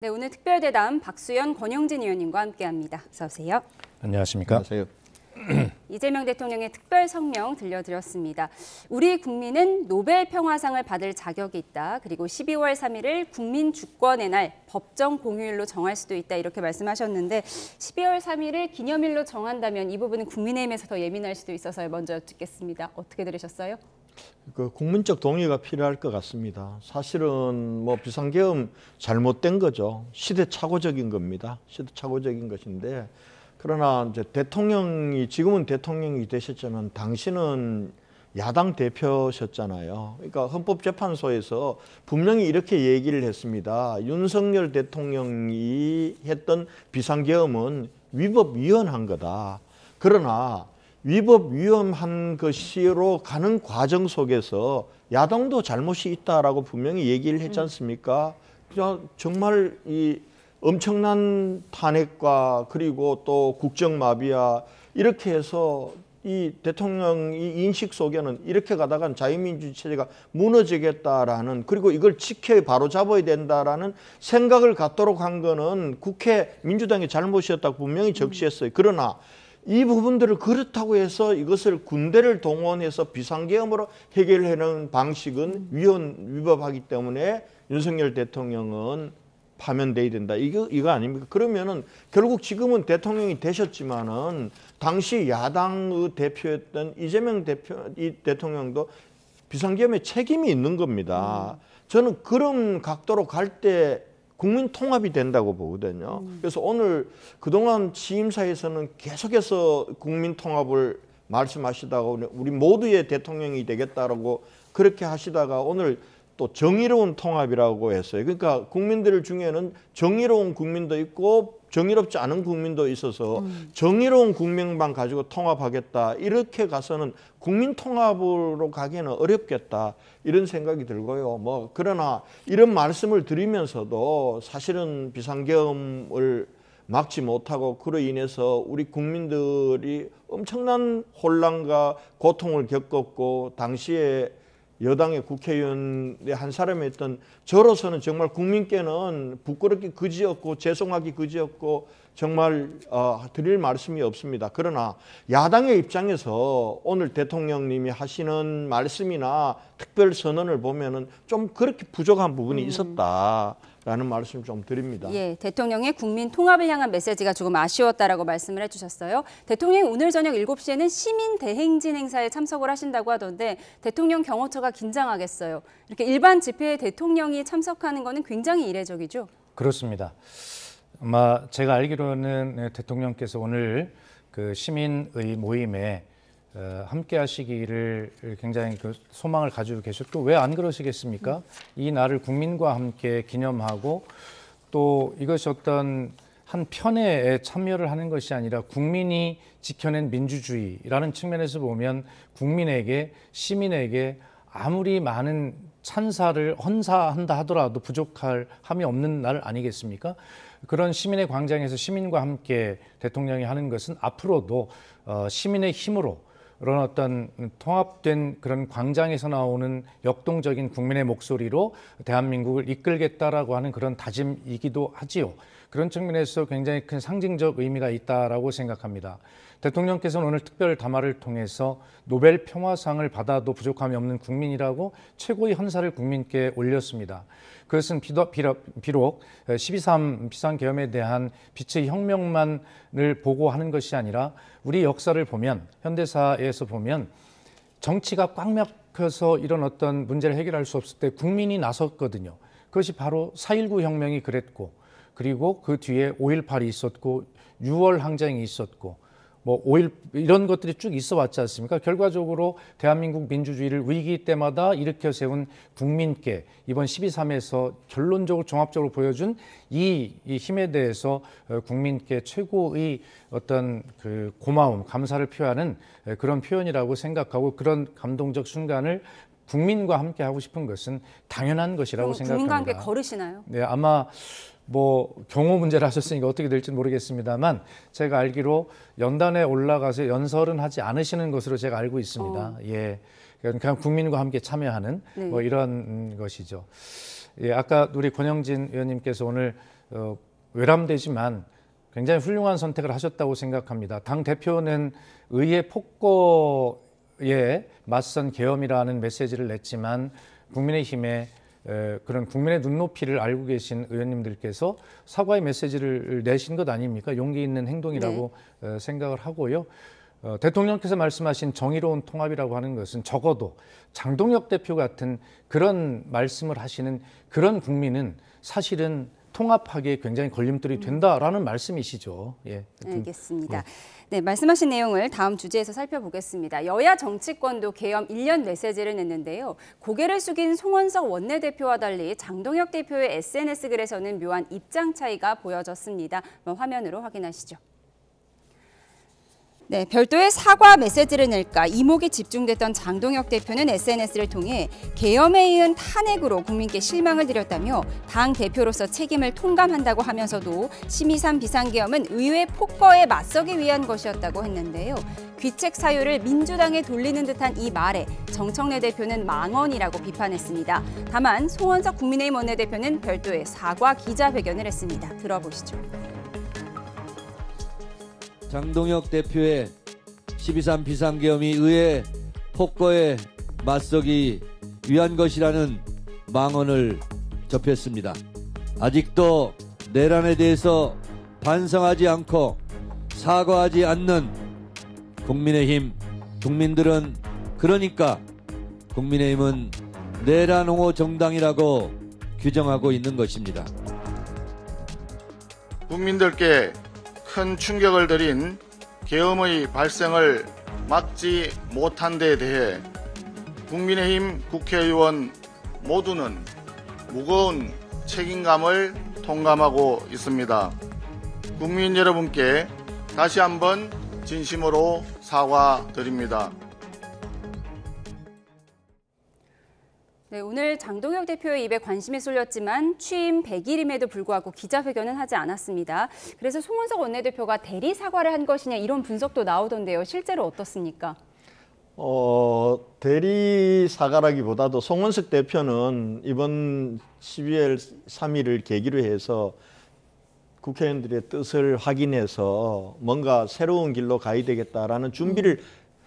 네, 오늘 특별대담 박수현, 권영진 의원님과 함께합니다. 어서 오세요. 안녕하십니까? 안녕하세요. 이재명 대통령의 특별 성명 들려드렸습니다. 우리 국민은 노벨 평화상을 받을 자격이 있다. 그리고 12월 3일을 국민 주권의 날 법정 공휴일로 정할 수도 있다. 이렇게 말씀하셨는데 12월 3일을 기념일로 정한다면 이 부분은 국민의힘에서 더 예민할 수도 있어서 먼저 듣겠습니다. 어떻게 들으셨어요? 그 국민적 동의가 필요할 것 같습니다. 사실은 뭐 비상계엄 잘못된 거죠. 시대착오적인 겁니다. 시대착오적인 것인데 그러나 이제 대통령이 지금은 대통령이 되셨지만 당신은 야당 대표셨잖아요. 그러니까 헌법재판소에서 분명히 이렇게 얘기를 했습니다. 윤석열 대통령이 했던 비상계엄은 위법위헌한 거다. 그러나 위법위헌한 것으로 가는 과정 속에서 야당도 잘못이 있다라고 분명히 얘기를 했지 않습니까? 정말 이 엄청난 탄핵과 그리고 또 국정마비야 이렇게 해서 이 대통령이 인식 속에는 이렇게 가다간 자유민주 체제가 무너지겠다라는 그리고 이걸 지켜 바로잡아야 된다라는 생각을 갖도록 한 거는 국회 민주당의 잘못이었다고 분명히 적시했어요. 그러나 이 부분들을 그렇다고 해서 이것을 군대를 동원해서 비상계엄으로 해결하는 방식은 위법하기 때문에 윤석열 대통령은 파면돼야 된다. 이거 아닙니까? 그러면은 결국 지금은 대통령이 되셨지만은 당시 야당의 대표였던 이재명 대통령도 비상계엄에 책임이 있는 겁니다. 저는 그런 각도로 갈 때 국민 통합이 된다고 보거든요. 그래서 오늘 그동안 취임사에서는 계속해서 국민 통합을 말씀하시다가 우리 모두의 대통령이 되겠다라고 그렇게 하시다가 오늘 또 정의로운 통합이라고 했어요. 그러니까 국민들 중에는 정의로운 국민도 있고 정의롭지 않은 국민도 있어서 정의로운 국민만 가지고 통합하겠다. 이렇게 가서는 국민 통합으로 가기에는 어렵겠다. 이런 생각이 들고요. 뭐 그러나 이런 말씀을 드리면서도 사실은 비상계엄을 막지 못하고 그로 인해서 우리 국민들이 엄청난 혼란과 고통을 겪었고 당시에 여당의 국회의원의 한 사람이었던 저로서는 정말 국민께는 부끄럽기 그지없고 죄송하기 그지없고 정말 드릴 말씀이 없습니다. 그러나 야당의 입장에서 오늘 대통령님이 하시는 말씀이나 특별 선언을 보면은 좀 그렇게 부족한 부분이 있었다라는 말씀 좀 드립니다. 예, 대통령의 국민 통합을 향한 메시지가 조금 아쉬웠다라고 말씀을 해주셨어요. 대통령이 오늘 저녁 7시에는 시민 대행진 행사에 참석을 하신다고 하던데 대통령 경호처가 긴장하겠어요. 이렇게 일반 집회에 대통령이 참석하는 거는 굉장히 이례적이죠? 그렇습니다. 아마 제가 알기로는 대통령께서 오늘 그 시민의 모임에 함께 하시기를 굉장히 그 소망을 가지고 계셨고 왜 안 그러시겠습니까? 이 날을 국민과 함께 기념하고 또 이것이 어떤 한 편에 참여를 하는 것이 아니라 국민이 지켜낸 민주주의라는 측면에서 보면 국민에게 시민에게 아무리 많은 찬사를 헌사한다 하더라도 부족할 함이 없는 날 아니겠습니까? 그런 시민의 광장에서 시민과 함께 대통령이 하는 것은 앞으로도 시민의 힘으로 그런 어떤 통합된 그런 광장에서 나오는 역동적인 국민의 목소리로 대한민국을 이끌겠다라고 하는 그런 다짐이기도 하지요. 그런 측면에서 굉장히 큰 상징적 의미가 있다라고 생각합니다. 대통령께서는 오늘 특별 담화를 통해서 노벨 평화상을 받아도 부족함이 없는 국민이라고 최고의 헌사를 국민께 올렸습니다. 그것은 비록 12.3 비상계엄에 대한 빛의 혁명만을 보고 하는 것이 아니라 우리 역사를 보면 현대사에서 보면 정치가 꽉 막혀서 이런 어떤 문제를 해결할 수 없을 때 국민이 나섰거든요. 그것이 바로 4.19 혁명이 그랬고 그리고 그 뒤에 5.18이 있었고 6월 항쟁이 있었고 뭐 5.1 이런 것들이 쭉 있어 왔지 않습니까? 결과적으로 대한민국 민주주의를 위기 때마다 일으켜 세운 국민께 이번 12.3에서 결론적으로 종합적으로 보여준 이 힘에 대해서 국민께 최고의 어떤 그 고마움, 감사를 표하는 그런 표현이라고 생각하고 그런 감동적 순간을 국민과 함께 하고 싶은 것은 당연한 것이라고 생각합니다. 국민과 함께 걸으시나요? 네, 아마 뭐 경호 문제를 하셨으니까 어떻게 될지 모르겠습니다만 제가 알기로 연단에 올라가서 연설은 하지 않으시는 것으로 제가 알고 있습니다. 예, 그냥 국민과 함께 참여하는 뭐 이런 것이죠. 예, 아까 우리 권영진 의원님께서 오늘 외람되지만 굉장히 훌륭한 선택을 하셨다고 생각합니다. 당 대표는 의회 폭거에 맞선 계엄이라는 메시지를 냈지만 국민의힘에 그런 국민의 눈높이를 알고 계신 의원님들께서 사과의 메시지를 내신 것 아닙니까? 용기 있는 행동이라고 생각을 하고요. 대통령께서 말씀하신 정의로운 통합이라고 하는 것은 적어도 장동혁 대표 같은 그런 말씀을 하시는 그런 국민은 사실은 통합하기에 굉장히 걸림돌이 된다라는 말씀이시죠. 예. 알겠습니다. 네, 말씀하신 내용을 다음 주제에서 살펴보겠습니다. 여야 정치권도 계엄 1년 메시지를 냈는데요. 고개를 숙인 송원석 원내대표와 달리 장동혁 대표의 SNS 글에서는 묘한 입장 차이가 보여졌습니다. 화면으로 확인하시죠. 네, 별도의 사과 메시지를 낼까 이목이 집중됐던 장동혁 대표는 SNS를 통해 계엄에 이은 탄핵으로 국민께 실망을 드렸다며 당 대표로서 책임을 통감한다고 하면서도 12.3 비상계엄은 의회 폭거에 맞서기 위한 것이었다고 했는데요. 귀책 사유를 민주당에 돌리는 듯한 이 말에 정청래 대표는 망언이라고 비판했습니다. 다만 송원석 국민의힘 원내대표는 별도의 사과 기자회견을 했습니다. 들어보시죠. 장동혁 대표의 12.3 비상계엄이 의회 폭거에 맞서기 위한 것이라는 망언을 접했습니다. 아직도 내란에 대해서 반성하지 않고 사과하지 않는 국민의힘 국민들은 그러니까 국민의힘은 내란 옹호 정당이라고 규정하고 있는 것입니다. 국민들께 큰 충격을 드린 계엄의 발생을 막지 못한 데 대해 국민의힘 국회의원 모두는 무거운 책임감을 통감하고 있습니다. 국민 여러분께 다시 한번 진심으로 사과드립니다. 네, 오늘 장동혁 대표의 입에 관심이 쏠렸지만 취임 100일임에도 불구하고 기자회견은 하지 않았습니다. 그래서 송원석 원내대표가 대리 사과를 한 것이냐 이런 분석도 나오던데요. 실제로 어떻습니까? 대리 사과라기보다도 송원석 대표는 이번 12월 3일을 계기로 해서 국회의원들의 뜻을 확인해서 뭔가 새로운 길로 가야 되겠다라는 준비를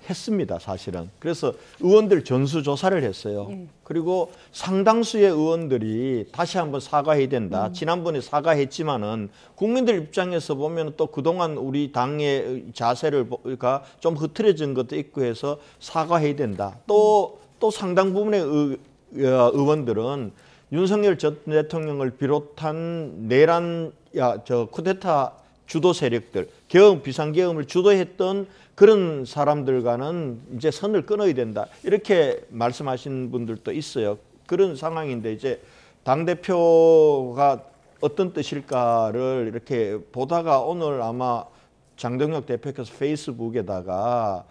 했습니다, 사실은. 그래서 의원들 전수조사를 했어요. 그리고 상당수의 의원들이 다시 한번 사과해야 된다. 지난번에 사과했지만은 국민들 입장에서 보면 또 그동안 우리 당의 자세가 좀 흐트러진 것도 있고 해서 사과해야 된다. 또 상당 부분의 의원들은 윤석열 전 대통령을 비롯한 내란, 쿠데타 주도 세력들, 비상계엄을 주도했던 그런 사람들과는 이제 선을 끊어야 된다. 이렇게 말씀하신 분들도 있어요. 그런 상황인데 이제 당대표가 어떤 뜻일까를 이렇게 보다가 오늘 아마 장동혁 대표께서 페이스북에다가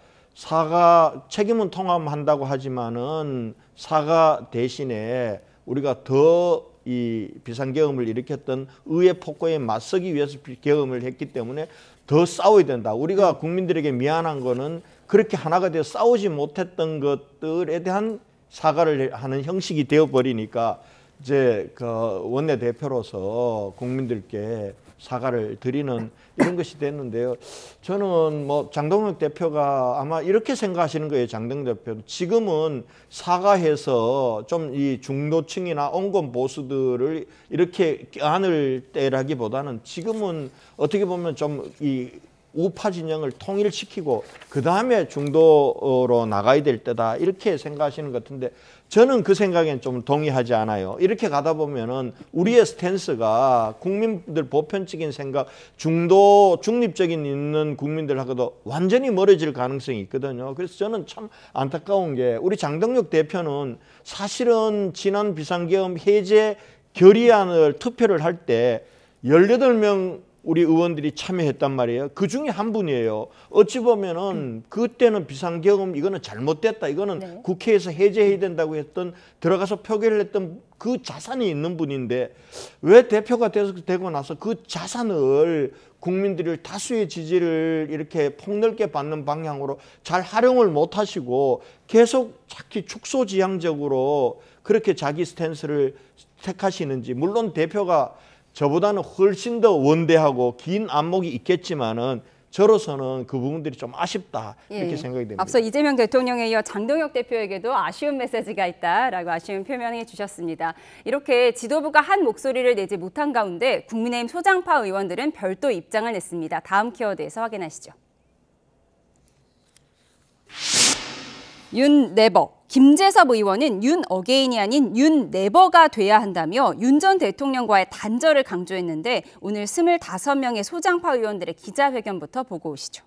책임은 통합한다고 하지만은 사과 대신에 우리가 더 이 비상계엄을 일으켰던 의회 폭거에 맞서기 위해서 계엄을 했기 때문에 더 싸워야 된다. 우리가 국민들에게 미안한 거는 그렇게 하나가 되어 싸우지 못했던 것들에 대한 사과를 하는 형식이 되어버리니까 이제 그 원내대표로서 국민들께 사과를 드리는 이런 것이 됐는데요. 저는 뭐 장동혁 대표가 아마 이렇게 생각하시는 거예요. 장동혁 대표는 지금은 사과해서 좀 이 중도층이나 온건 보수들을 이렇게 껴안을 때라기보다는 지금은 어떻게 보면 좀 이 우파 진영을 통일시키고 그 다음에 중도로 나가야 될 때다 이렇게 생각하시는 것 같은데 저는 그 생각엔 좀 동의하지 않아요. 이렇게 가다 보면은 우리의 스탠스가 국민들 보편적인 생각, 중립적인 있는 국민들하고도 완전히 멀어질 가능성이 있거든요. 그래서 저는 참 안타까운 게 우리 장동혁 대표는 사실은 지난 비상계엄 해제 결의안을 투표를 할 때 18명 우리 의원들이 참여했단 말이에요. 그 중에 한 분이에요. 어찌 보면은 그때는 비상계엄 이거는 잘못됐다. 이거는 국회에서 해제해야 된다고 했던 들어가서 표결을 했던 그 자산이 있는 분인데 왜 대표가 되고 나서 그 자산을 국민들이 다수의 지지를 이렇게 폭넓게 받는 방향으로 잘 활용을 못 하시고 계속 자기 축소지향적으로 그렇게 자기 스탠스를 택하시는지 물론 대표가 저보다는 훨씬 더 원대하고 긴 안목이 있겠지만은 저로서는 그 부분들이 좀 아쉽다 이렇게 생각이 됩니다. 앞서 이재명 대통령에 이어 장동혁 대표에게도 아쉬운 메시지가 있다라고 아쉬운 표명해 주셨습니다. 이렇게 지도부가 한 목소리를 내지 못한 가운데 국민의힘 소장파 의원들은 별도 입장을 냈습니다. 다음 키워드에서 확인하시죠. 윤 네버. 김재섭 의원은 윤 어게인이 아닌 윤 네버가 돼야 한다며 윤 전 대통령과의 단절을 강조했는데 오늘 25명의 소장파 의원들의 기자회견부터 보고 오시죠.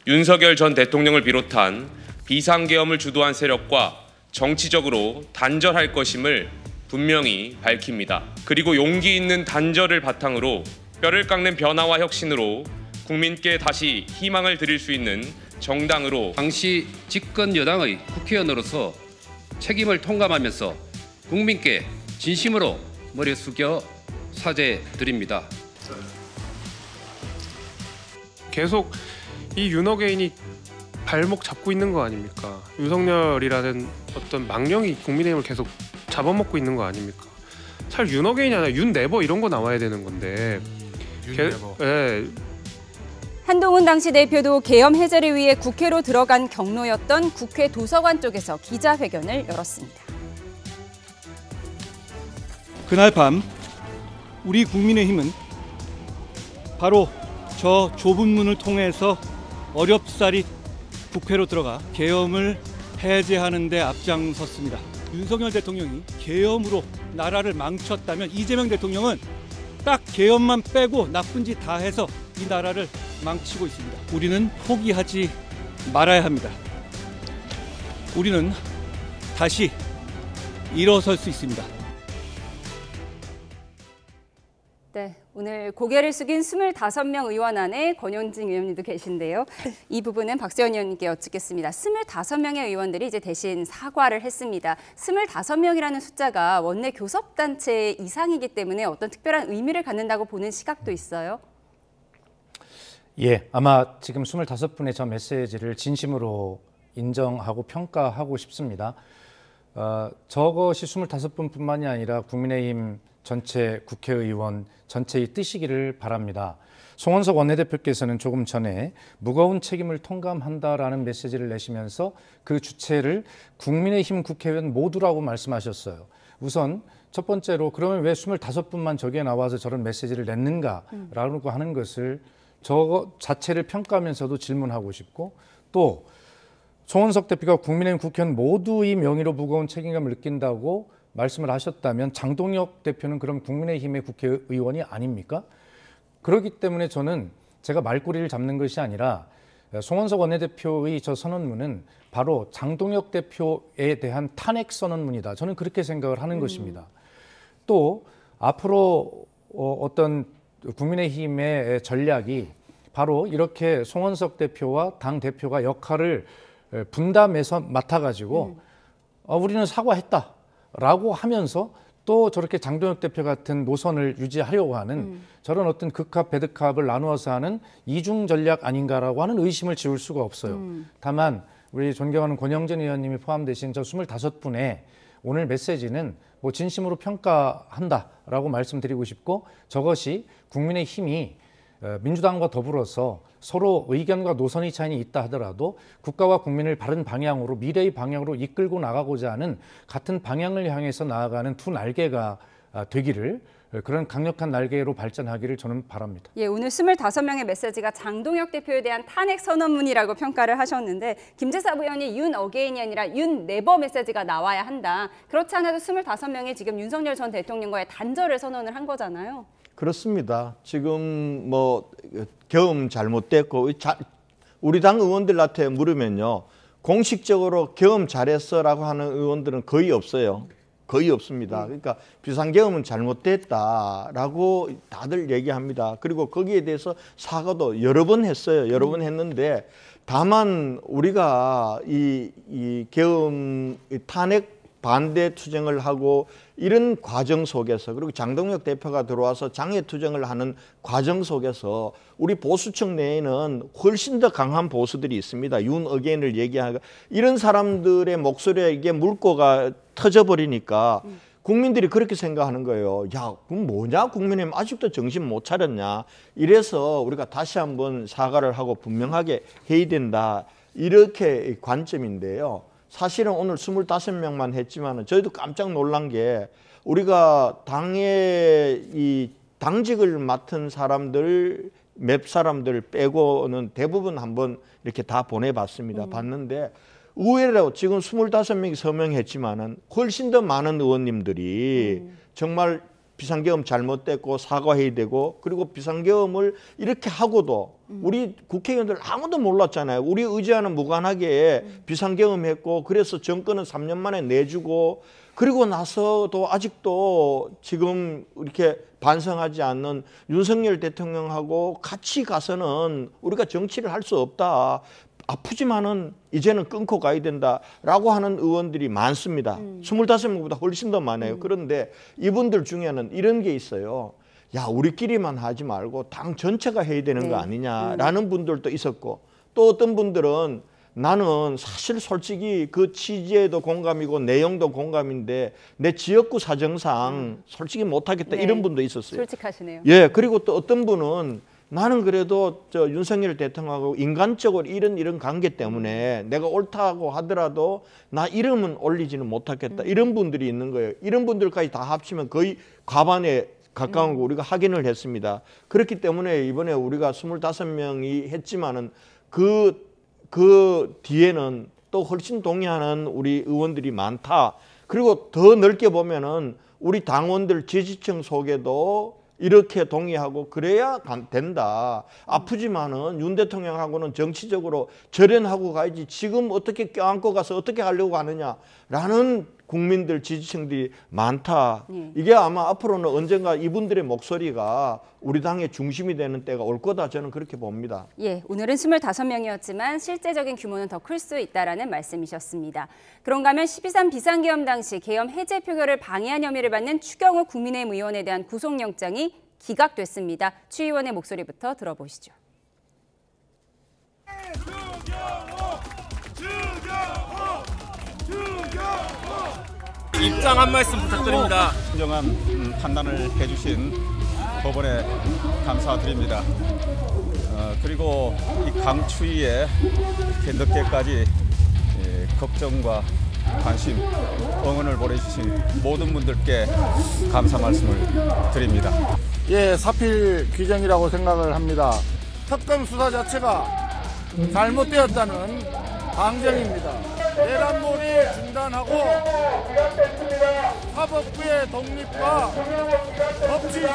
윤석열 전 대통령을 비롯한 비상계엄을 주도한 세력과 정치적으로 단절할 것임을 분명히 밝힙니다. 그리고 용기 있는 단절을 바탕으로 뼈를 깎는 변화와 혁신으로 국민께 다시 희망을 드릴 수 있는 정당으로 당시 집권 여당의 국회의원으로서 책임을 통감하면서 국민께 진심으로 머리 숙여 사죄드립니다. 계속 이 윤어게인이 발목 잡고 있는 거 아닙니까? 윤석열이라는 어떤 망령이 국민의힘을 계속 잡아먹고 있는 거 아닙니까? 차라리 윤어게인이 아니라 윤네버 이런 거 나와야 되는 건데. 윤네버. 예. 한동훈 당시 대표도 계엄 해제를 위해 국회로 들어간 경로였던 국회 도서관 쪽에서 기자회견을 열었습니다. 그날 밤 우리 국민의힘은 바로 저 좁은 문을 통해서 어렵사리 국회로 들어가 계엄을 해제하는 데 앞장섰습니다. 윤석열 대통령이 계엄으로 나라를 망쳤다면 이재명 대통령은 딱 계엄만 빼고 나쁜 짓 다 해서 이 나라를 망치고 있습니다. 우리는 포기하지 말아야 합니다. 우리는 다시 일어설 수 있습니다. 네, 오늘 고개를 숙인 25명 의원 안에 권영진 의원님도 계신데요. 이 부분은 박세현 의원님께 여쭙겠습니다. 25명의 의원들이 이제 대신 사과를 했습니다. 25명이라는 숫자가 원내 교섭단체 이상이기 때문에 어떤 특별한 의미를 갖는다고 보는 시각도 있어요? 예, 아마 지금 25분의 저 메시지를 진심으로 인정하고 평가하고 싶습니다. 저것이 25분뿐만이 아니라 국민의힘 전체 국회의원 전체의 뜻이기를 바랍니다. 송원석 원내대표께서는 조금 전에 무거운 책임을 통감한다라는 메시지를 내시면서 그 주체를 국민의힘 국회의원 모두라고 말씀하셨어요. 우선 첫 번째로 그러면 왜 25분만 저기에 나와서 저런 메시지를 냈는가라고 하는 것을 저 자체를 평가하면서도 질문하고 싶고 또 송원석 대표가 국민의힘 국회의원 모두의 명의로 무거운 책임감을 느낀다고 말씀을 하셨다면 장동혁 대표는 그럼 국민의힘의 국회의원이 아닙니까? 그렇기 때문에 저는 제가 말꼬리를 잡는 것이 아니라 송원석 원내대표의 저 선언문은 바로 장동혁 대표에 대한 탄핵 선언문이다. 저는 그렇게 생각을 하는 것입니다. 또 앞으로 어떤 국민의힘의 전략이 바로 이렇게 송원석 대표와 당 대표가 역할을 분담해서 맡아가지고 우리는 사과했다라고 하면서 또 저렇게 장동혁 대표 같은 노선을 유지하려고 하는 저런 어떤 극합 배드캅을 나누어서 하는 이중 전략 아닌가라고 하는 의심을 지울 수가 없어요. 다만 우리 존경하는 권영진 의원님이 포함되신 저 25분의 오늘 메시지는 뭐 진심으로 평가한다라고 말씀드리고 싶고 저것이 국민의힘이 민주당과 더불어서 서로 의견과 노선의 차이는 있다 하더라도 국가와 국민을 바른 방향으로 미래의 방향으로 이끌고 나가고자 하는 같은 방향을 향해서 나아가는 두 날개가 되기를 그런 강력한 날개로 발전하기를 저는 바랍니다. 예, 오늘 25명의 메시지가 장동혁 대표에 대한 탄핵 선언문이라고 평가를 하셨는데 김재섭 의원이 윤 어게인이 아니라 윤 네버 메시지가 나와야 한다. 그렇지 않아도 25명이 지금 윤석열 전 대통령과의 단절을 선언을 한 거잖아요. 그렇습니다. 지금 뭐 계엄 잘못됐고 우리 당 의원들한테 물으면요. 공식적으로 계엄 잘했어라고 하는 의원들은 거의 없어요. 거의 없습니다. 그러니까 비상계엄은 잘못됐다라고 다들 얘기합니다. 그리고 거기에 대해서 사과도 여러 번 했어요. 여러 번 했는데 다만 우리가 이 계엄 탄핵 반대 투쟁을 하고 이런 과정 속에서 그리고 장동혁 대표가 들어와서 장애 투쟁을 하는 과정 속에서 우리 보수층 내에는 훨씬 더 강한 보수들이 있습니다. 윤 어게인을 얘기하고 이런 사람들의 목소리에 이게 물꼬가 터져버리니까 국민들이 그렇게 생각하는 거예요. 야, 그럼 뭐냐? 국민의힘 아직도 정신 못 차렸냐? 이래서 우리가 다시 한번 사과를 하고 분명하게 해야 된다. 이렇게 관점인데요. 사실은 오늘 25명만 했지만 저희도 깜짝 놀란 게 우리가 당의 이 당직을 맡은 사람들 몇 사람들 빼고는 대부분 한번 이렇게 다 보내봤습니다. 봤는데 의외로 지금 25명이 서명했지만은 훨씬 더 많은 의원님들이 정말 비상계엄 잘못됐고 사과해야 되고 그리고 비상계엄을 이렇게 하고도 우리 국회의원들 아무도 몰랐잖아요. 우리 의지와는 무관하게 비상계엄했고 그래서 정권은 3년 만에 내주고 그리고 나서도 아직도 지금 이렇게 반성하지 않는 윤석열 대통령하고 같이 가서는 우리가 정치를 할 수 없다. 아프지만은 이제는 끊고 가야 된다라고 하는 의원들이 많습니다. 25명보다 훨씬 더 많아요. 그런데 이분들 중에는 이런 게 있어요. 야, 우리끼리만 하지 말고 당 전체가 해야 되는 거 아니냐라는 분들도 있었고 또 어떤 분들은 나는 사실 솔직히 그 취지에도 공감이고 내용도 공감인데 내 지역구 사정상 솔직히 못하겠다 이런 분도 있었어요. 솔직하시네요. 예, 그리고 또 어떤 분은 나는 그래도 저 윤석열 대통령하고 인간적으로 이런 관계 때문에 내가 옳다고 하더라도 나 이름은 올리지는 못하겠다. 이런 분들이 있는 거예요. 이런 분들까지 다 합치면 거의 과반에 가까운 거 우리가 확인을 했습니다. 그렇기 때문에 이번에 우리가 25명이 했지만은 그 뒤에는 또 훨씬 동의하는 우리 의원들이 많다. 그리고 더 넓게 보면은 우리 당원들 지지층 속에도 이렇게 동의하고 그래야 된다. 아프지만은 윤 대통령하고는 정치적으로 절연하고 가야지 지금 어떻게 껴안고 가서 어떻게 하려고 하느냐라는 국민들 지지층들이 많다. 이게 아마 앞으로는 언젠가 이분들의 목소리가 우리 당의 중심이 되는 때가 올 거다 저는 그렇게 봅니다. 예, 오늘은 25명이었지만 실제적인 규모는 더 클 수 있다라는 말씀이셨습니다. 그런가 하면 12.3 비상계엄 당시 계엄 해제 표결을 방해한 혐의를 받는 추경호 국민의힘 의원에 대한 구속영장이 기각됐습니다. 추 의원의 목소리부터 들어보시죠. 입장 한 말씀 부탁드립니다. 신중한 판단을 해주신 법원에 감사드립니다. 그리고 이 강추위에 이렇게 늦게까지 걱정과 관심, 응원을 보내주신 모든 분들께 감사 말씀을 드립니다. 예, 사필 규정이라고 생각을 합니다. 특검 수사 자체가 잘못되었다는 강정입니다. 내란몰이 중단하고 사법부의 독립과 법치주의의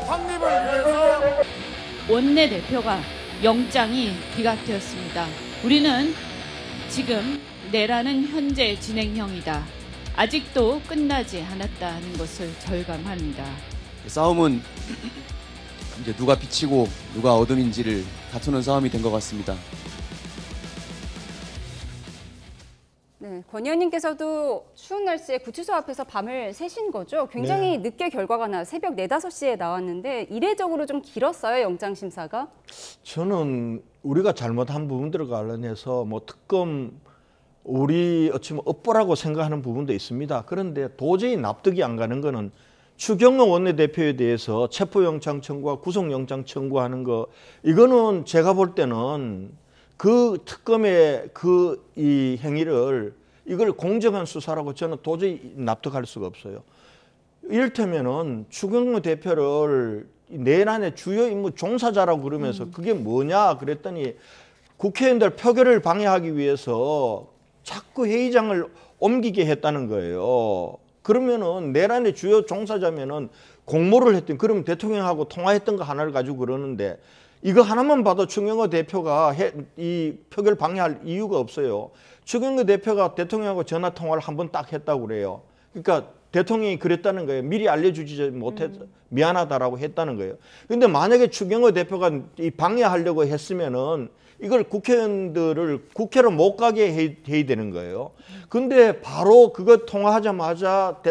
확립을 위해서 원내대표가 영장이 기각되었습니다. 우리는 지금 내란은 현재 진행형이다. 아직도 끝나지 않았다는 것을 절감합니다. 싸움은 이제 누가 빛이고 누가 어둠인지를 다투는 싸움이 된 것 같습니다. 네, 권 의원님께서도 추운 날씨에 구치소 앞에서 밤을 새신 거죠? 굉장히 늦게 결과가 나 새벽 4, 5시에 나왔는데 이례적으로 좀 길었어요, 영장심사가? 저는 우리가 잘못한 부분들과 관련해서 뭐 특검 우리 어찌면 업보라고 생각하는 부분도 있습니다. 그런데 도저히 납득이 안 가는 거는 추경호 원내대표에 대해서 체포영장 청구와 구속영장 청구하는 거 이거는 제가 볼 때는 그 특검의 이 행위를 이걸 공정한 수사라고 저는 도저히 납득할 수가 없어요. 이를테면은 추경호 대표를 내란의 주요 임무 종사자라고 그러면서 그게 뭐냐 그랬더니 국회의원들 표결을 방해하기 위해서 자꾸 회의장을 옮기게 했다는 거예요. 그러면은 내란의 주요 종사자면은 공모를 했더니 그러면 대통령하고 통화했던 거 하나를 가지고 그러는데 이거 하나만 봐도 추경호 대표가 이 표결 방해할 이유가 없어요. 추경호 대표가 대통령하고 전화 통화를 한 번 딱 했다고 그래요. 그러니까 대통령이 그랬다는 거예요. 미리 알려주지 못해서 미안하다라고 했다는 거예요. 근데 만약에 추경호 대표가 이 방해하려고 했으면은 이걸 국회의원들을 국회로 못 가게 해야 되는 거예요. 근데 바로 그거 통화하자마자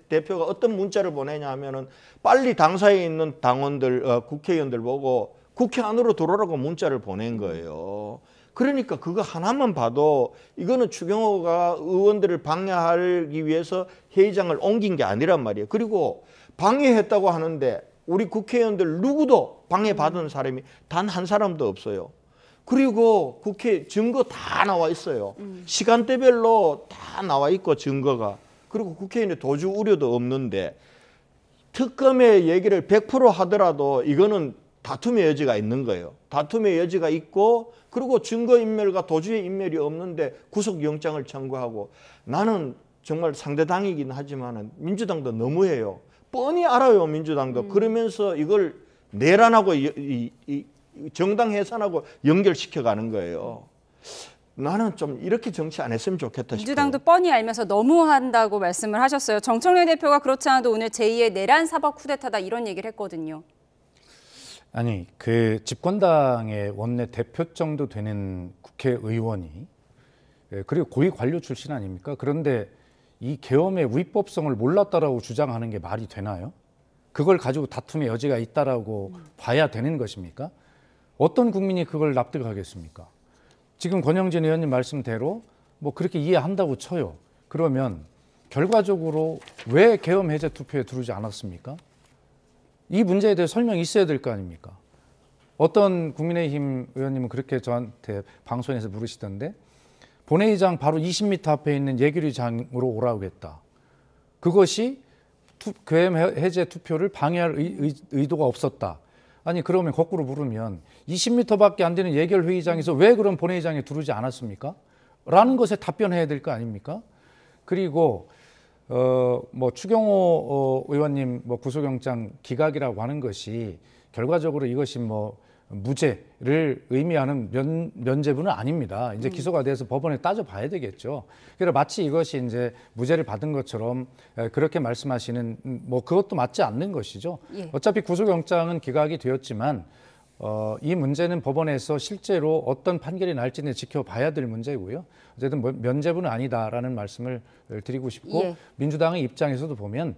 대표가 어떤 문자를 보내냐 하면은 빨리 당사에 있는 당원들, 국회의원들 보고 국회 안으로 들어오라고 문자를 보낸 거예요. 그러니까 그거 하나만 봐도 이거는 추경호가 의원들을 방해하기 위해서 회의장을 옮긴 게 아니란 말이에요. 그리고 방해했다고 하는데 우리 국회의원들 누구도 방해받은 사람이 단 한 사람도 없어요. 그리고 국회 증거 다 나와 있어요. 시간대별로 다 나와 있고 증거가. 그리고 국회의원의 도주 우려도 없는데 특검의 얘기를 100% 하더라도 이거는 다툼의 여지가 있는 거예요. 다툼의 여지가 있고 그리고 증거인멸과 도주의 인멸이 없는데 구속영장을 청구하고 나는 정말 상대당이긴 하지만 민주당도 너무해요. 뻔히 알아요, 민주당도. 그러면서 이걸 내란하고 정당 해산하고 연결시켜가는 거예요. 나는 좀 이렇게 정치 안 했으면 좋겠다 싶어요. 민주당도 뻔히 알면서 너무한다고 말씀을 하셨어요. 정청래 대표가 그렇지 않아도 오늘 제2의 내란 사법 쿠데타다 이런 얘기를 했거든요. 아니, 그 집권당의 원내 대표 정도 되는 국회의원이 그리고 고위 관료 출신 아닙니까? 그런데 이 계엄의 위법성을 몰랐다라고 주장하는 게 말이 되나요? 그걸 가지고 다툼의 여지가 있다라고 봐야 되는 것입니까? 어떤 국민이 그걸 납득하겠습니까? 지금 권영진 의원님 말씀대로 뭐 그렇게 이해한다고 쳐요. 그러면 결과적으로 왜 계엄 해제 투표에 들어오지 않았습니까? 이 문제에 대해 설명이 있어야 될 거 아닙니까? 어떤 국민의힘 의원님은 그렇게 저한테 방송에서 물으시던데 본회의장 바로 20m 앞에 있는 예결위장으로 오라고 했다. 그것이 계엄 해제 투표를 방해할 의도가 없었다. 아니 그러면 거꾸로 물으면 20m밖에 안 되는 예결회의장에서 왜 그런 본회의장에 들어오지 않았습니까? 라는 것에 답변해야 될 거 아닙니까? 그리고 뭐 추경호 의원님 뭐 구속영장 기각이라고 하는 것이 결과적으로 이것이 뭐 무죄를 의미하는 면죄부는 아닙니다. 이제 기소가 돼서 법원에 따져봐야 되겠죠. 그래서 마치 이것이 이제 무죄를 받은 것처럼 그렇게 말씀하시는 뭐 그것도 맞지 않는 것이죠. 예. 어차피 구속영장은 기각이 되었지만 이 문제는 법원에서 실제로 어떤 판결이 날지는 지켜봐야 될 문제고요. 어쨌든 면죄부는 아니다라는 말씀을 드리고 싶고 예. 민주당의 입장에서도 보면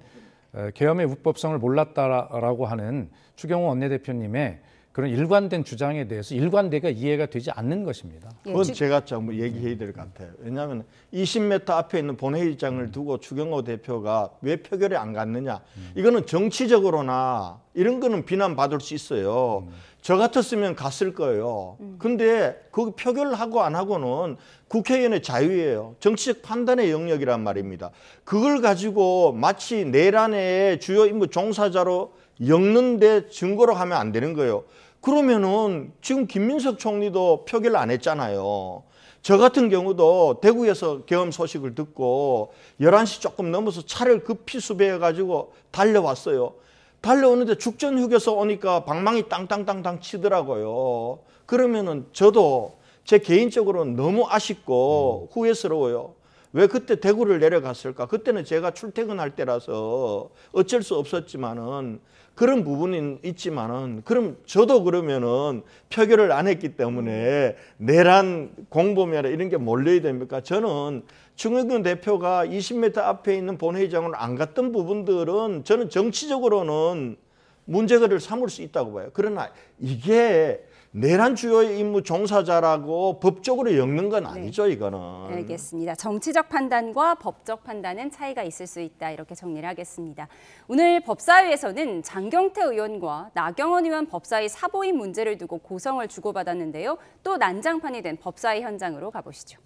계엄의 위법성을 몰랐다라고 하는 추경호 원내대표님의 그런 일관된 주장에 대해서 일관되게 이해가 되지 않는 것입니다. 그건 제가 좀 얘기해야 될 것 같아요. 왜냐하면 20m 앞에 있는 본회의장을 두고 추경호 대표가 왜 표결에 안 갔느냐. 이거는 정치적으로나 이런 거는 비난받을 수 있어요. 저 같았으면 갔을 거예요. 근데 그 표결을 하고 안 하고는 국회의원의 자유예요. 정치적 판단의 영역이란 말입니다. 그걸 가지고 마치 내란의 주요 임무 종사자로 엮는데 증거로 하면 안 되는 거예요. 그러면은 지금 김민석 총리도 표결을 안 했잖아요. 저 같은 경우도 대구에서 계엄 소식을 듣고 11시 조금 넘어서 차를 급히 수배해가지고 달려왔어요. 달려오는데 죽전 휴게소 오니까 방망이 땅땅땅땅 치더라고요. 그러면은 저도 제 개인적으로는 너무 아쉽고 후회스러워요. 왜 그때 대구를 내려갔을까? 그때는 제가 출퇴근할 때라서 어쩔 수 없었지만은 그런 부분이 있지만은 그럼 저도 그러면은 표결을 안 했기 때문에 내란 공범이라 이런 게 몰려야 됩니까? 저는 추경호 대표가 20m 앞에 있는 본회의장으로 안 갔던 부분들은 저는 정치적으로는 문제를 삼을 수 있다고 봐요. 그러나 이게 내란 주요 임무 종사자라고 법적으로 엮는 건 아니죠, 이거는. 알겠습니다. 정치적 판단과 법적 판단은 차이가 있을 수 있다. 이렇게 정리를 하겠습니다. 오늘 법사위에서는 장경태 의원과 나경원 의원 법사위 사보임 문제를 두고 고성을 주고받았는데요. 또 난장판이 된 법사위 현장으로 가보시죠.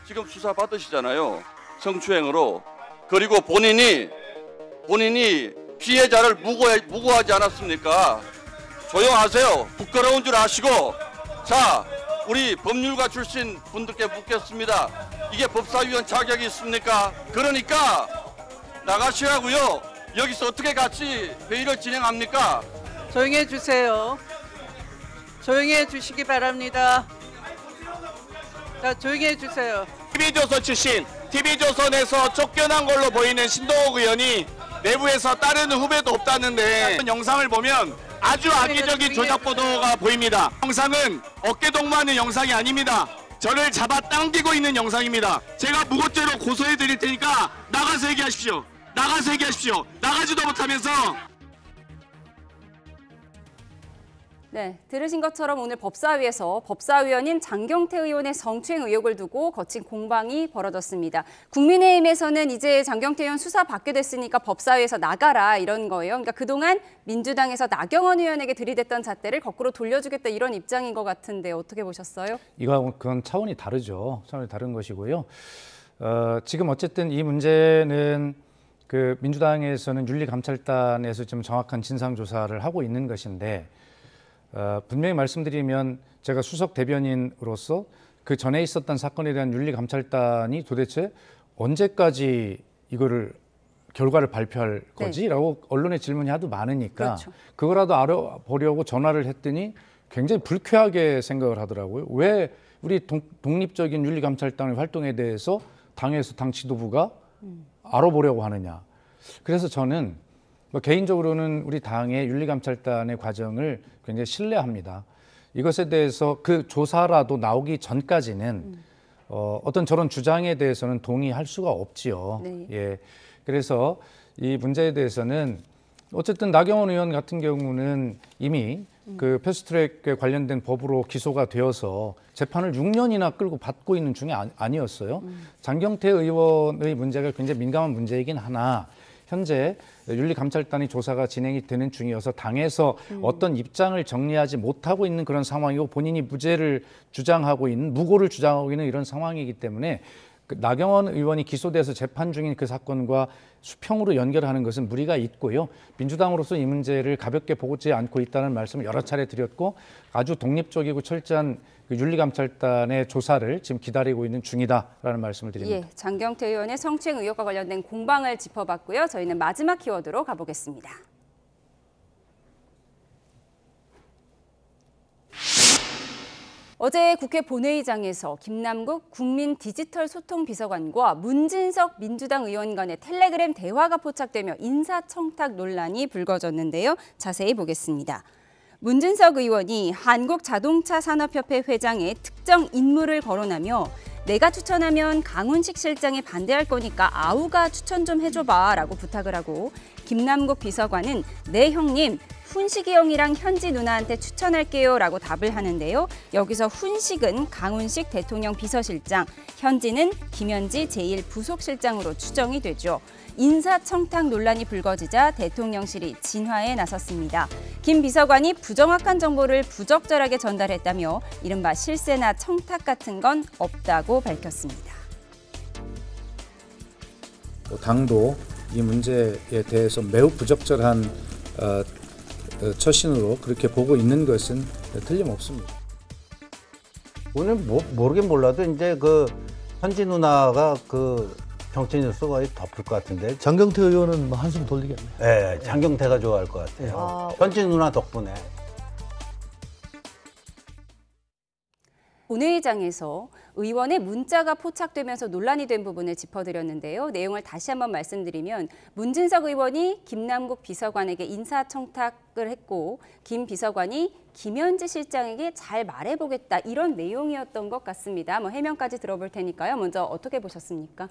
지금 수사 받으시잖아요. 성추행으로. 그리고 본인이 피해자를 무고하지 않았습니까? 조용하세요. 부끄러운 줄 아시고. 자, 우리 법률가 출신 분들께 묻겠습니다. 이게 법사위원 자격이 있습니까? 그러니까 나가시라고요. 여기서 어떻게 같이 회의를 진행합니까? 조용히 해주세요. 조용히 해주시기 바랍니다. 자, 조용히 해주세요. TV조선 출신, TV조선에서 쫓겨난 걸로 보이는 신동욱 의원이 내부에서 따르는 후배도 없다는데 영상을 보면 아주 악의적인 조작 보도가 보입니다. 영상은 어깨 동무하는 영상이 아닙니다. 저를 잡아 당기고 있는 영상입니다. 제가 무고죄로 고소해 드릴 테니까 나가서 얘기하십시오. 나가서 얘기하십시오. 나가지도 못하면서. 네, 들으신 것처럼 오늘 법사위에서 법사위원인 장경태 의원의 성추행 의혹을 두고 거친 공방이 벌어졌습니다. 국민의힘에서는 이제 장경태 의원 수사 받게 됐으니까 법사위에서 나가라 이런 거예요. 그러니까 그동안 민주당에서 나경원 의원에게 들이댔던 잣대를 거꾸로 돌려주겠다 이런 입장인 것 같은데 어떻게 보셨어요? 그건 차원이 다르죠. 차원이 다른 것이고요. 지금 어쨌든 이 문제는 그 민주당에서는 윤리감찰단에서 좀 정확한 진상조사를 하고 있는 것인데 분명히 말씀드리면 제가 수석 대변인으로서 그 전에 있었던 사건에 대한 윤리감찰단이 도대체 언제까지 이거를 결과를 발표할 거지라고 언론의 질문이 하도 많으니까 그렇죠. 그거라도 알아보려고 전화를 했더니 굉장히 불쾌하게 생각을 하더라고요. 왜 우리 독립적인 윤리감찰단의 활동에 대해서 당에서 당 지도부가 알아보려고 하느냐. 그래서 저는 개인적으로는 우리 당의 윤리감찰단의 과정을 굉장히 신뢰합니다. 이것에 대해서 그 조사라도 나오기 전까지는 어떤 저런 주장에 대해서는 동의할 수가 없지요. 네. 예. 그래서 이 문제에 대해서는 어쨌든 나경원 의원 같은 경우는 이미 그 패스트트랙에 관련된 법으로 기소가 되어서 재판을 6년이나 끌고 받고 있는 중에 아니었어요. 장경태 의원의 문제가 굉장히 민감한 문제이긴 하나 현재 윤리감찰단이 조사가 진행이 되는 중이어서 당에서 어떤 입장을 정리하지 못하고 있는 그런 상황이고 본인이 무죄를 주장하고 있는 무고를 주장하고 있는 이런 상황이기 때문에 그 나경원 의원이 기소돼서 재판 중인 그 사건과 수평으로 연결하는 것은 무리가 있고요. 민주당으로서 이 문제를 가볍게 보지 않고 있다는 말씀을 여러 차례 드렸고 아주 독립적이고 철저한 그 윤리감찰단의 조사를 지금 기다리고 있는 중이다라는 말씀을 드립니다. 예, 장경태 의원의 성추행 의혹과 관련된 공방을 짚어봤고요. 저희는 마지막 키워드로 가보겠습니다. 어제 국회 본회의장에서 김남국 국민디지털소통비서관과 문진석 민주당 의원 간의 텔레그램 대화가 포착되며 인사청탁 논란이 불거졌는데요. 자세히 보겠습니다. 문진석 의원이 한국자동차산업협회 회장에 특정 인물을 거론하며 내가 추천하면 강훈식 실장이 반대할 거니까 아우가 추천 좀 해줘봐 라고 부탁을 하고 김남국 비서관은 네 형님 훈식이 형이랑 현지 누나한테 추천할게요 라고 답을 하는데요. 여기서 훈식은 강훈식 대통령 비서실장, 현지는 김현지 제1부속실장으로 추정이 되죠. 인사청탁 논란이 불거지자 대통령실이 진화에 나섰습니다. 김 비서관이 부정확한 정보를 부적절하게 전달했다며 이른바 실세나 청탁 같은 건 없다고 밝혔습니다. 당도 이 문제에 대해서 매우 부적절한 처신으로 그렇게 보고 있는 것은 틀림없습니다. 오늘 모르긴 몰라도 이제 그 현지 누나가 그 정치 뉴스 거의 덮을 것 같은데. 장경태 의원은 뭐 한숨 돌리겠네. 네, 장경태가 좋아할 것 같아요. 현지 누나 덕분에. 본회의장에서 의원의 문자가 포착되면서 논란이 된 부분을 짚어드렸는데요. 내용을 다시 한번 말씀드리면 문진석 의원이 김남국 비서관에게 인사청탁을 했고 김 비서관이 김현지 실장에게 잘 말해보겠다 이런 내용이었던 것 같습니다. 해명까지 들어볼 테니까요. 먼저 어떻게 보셨습니까?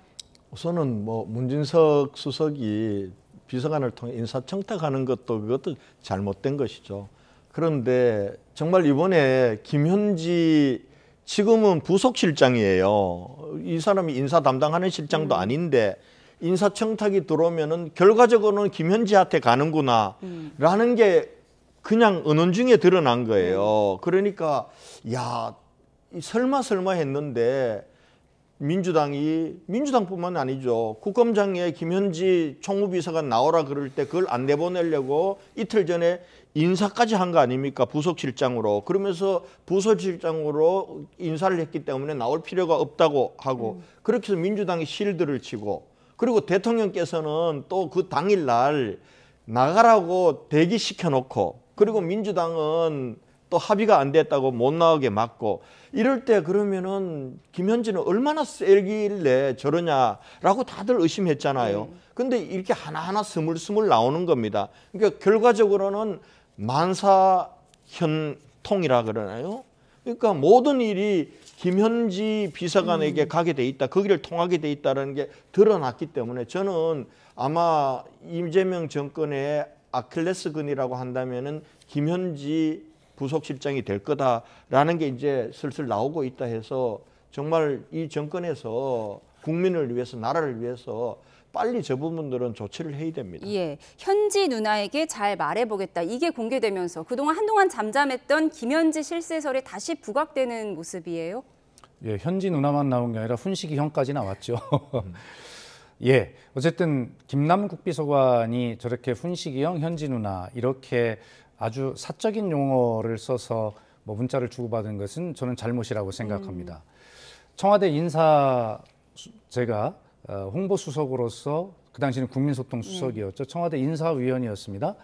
우선은 문진석 수석이 비서관을 통해 인사청탁하는 그것도 잘못된 것이죠. 그런데 정말 이번에 김현지 지금은 부속실장이에요. 이 사람이 인사 담당하는 실장도 아닌데 인사청탁이 들어오면은 결과적으로는 김현지한테 가는구나 라는 게 그냥 은연중에 드러난 거예요. 그러니까 야 설마 했는데 민주당뿐만 아니죠. 국감장에 김현지 총무비서관 나오라 그럴 때 그걸 안 내보내려고 이틀 전에 인사까지 한 거 아닙니까? 부속실장으로. 그러면서 부속실장으로 인사를 했기 때문에 나올 필요가 없다고 하고 그렇게 해서 민주당이 실드를 치고 그리고 대통령께서는 또 그 당일날 나가라고 대기시켜 놓고 그리고 민주당은 또 합의가 안 됐다고 못 나오게 막고 이럴 때 그러면은 김현지는 얼마나 세길래 저러냐라고 다들 의심했잖아요. 근데 이렇게 하나하나 스물스물 나오는 겁니다. 그러니까 결과적으로는 만사현통이라 그러나요? 그러니까 모든 일이 김현지 비서관에게 가게 돼 있다. 거기를 통하게 돼 있다는 게 드러났기 때문에 저는 아마 이재명 정권의 아킬레스건이라고 한다면은 김현지 구속실장이 될 거다라는 게 이제 슬슬 나오고 있다 해서 정말 이 정권에서 국민을 위해서 나라를 위해서 빨리 저 부분들은 조치를 해야 됩니다. 예, 현지 누나에게 잘 말해보겠다. 이게 공개되면서 그동안 한동안 잠잠했던 김현지 실세설이 다시 부각되는 모습이에요? 예, 현지 누나만 나온 게 아니라 훈식이 형까지 나왔죠. 예, 어쨌든 김남국 비서관이 저렇게 훈식이 형, 현지 누나 이렇게 아주 사적인 용어를 써서 뭐 문자를 주고받은 것은 저는 잘못이라고 생각합니다. 청와대 인사 제가 홍보수석으로서 그 당시는 국민소통수석이었죠. 청와대 인사위원이었습니다.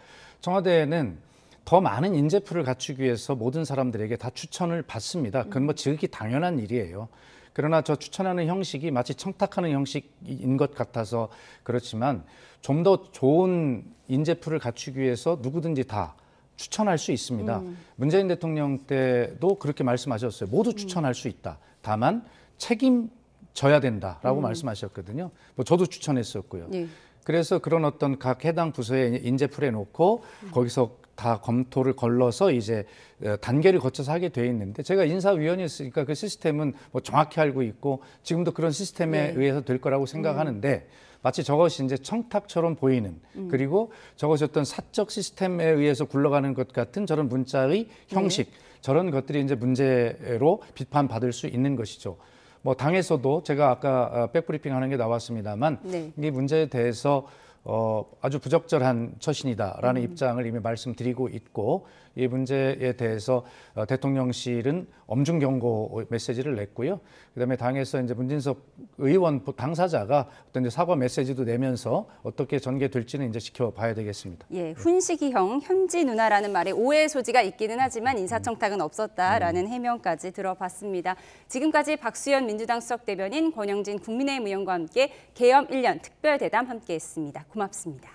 청와대는 더 많은 인재풀을 갖추기 위해서 모든 사람들에게 다 추천을 받습니다. 그건 뭐 지극히 당연한 일이에요. 그러나 저 추천하는 형식이 마치 청탁하는 형식인 것 같아서 그렇지만 좀 더 좋은 인재풀을 갖추기 위해서 누구든지 다 추천할 수 있습니다. 문재인 대통령 때도 그렇게 말씀하셨어요. 모두 추천할 수 있다. 다만 책임져야 된다라고 말씀하셨거든요. 뭐 저도 추천했었고요. 예. 그래서 그런 어떤 각 해당 부서에 인재풀에 놓고 거기서 다 검토를 걸러서 이제 단계를 거쳐서 하게 돼 있는데 제가 인사위원이었으니까 그 시스템은 뭐 정확히 알고 있고 지금도 그런 시스템에 의해서 될 거라고 생각하는데 마치 저것이 이제 청탁처럼 보이는 그리고 저것이 어떤 사적 시스템에 의해서 굴러가는 것 같은 저런 문자의 형식 저런 것들이 이제 문제로 비판받을 수 있는 것이죠. 뭐 당에서도 제가 아까 백브리핑 하는 게 나왔습니다만 이 문제에 대해서 아주 부적절한 처신이다라는 입장을 이미 말씀드리고 있고 이 문제에 대해서 대통령실은 엄중 경고 메시지를 냈고요. 그다음에 당에서 이제 문진석 의원 당사자가 어떤 이제 사과 메시지도 내면서 어떻게 전개될지는 이제 지켜봐야 되겠습니다. 예, 훈식이형, 현지 누나라는 말에 오해의 소지가 있기는 하지만 인사청탁은 없었다라는 해명까지 들어봤습니다. 지금까지 박수현 민주당 수석대변인, 권영진 국민의힘 의원과 함께 계엄 1년 특별대담 함께했습니다. 고맙습니다.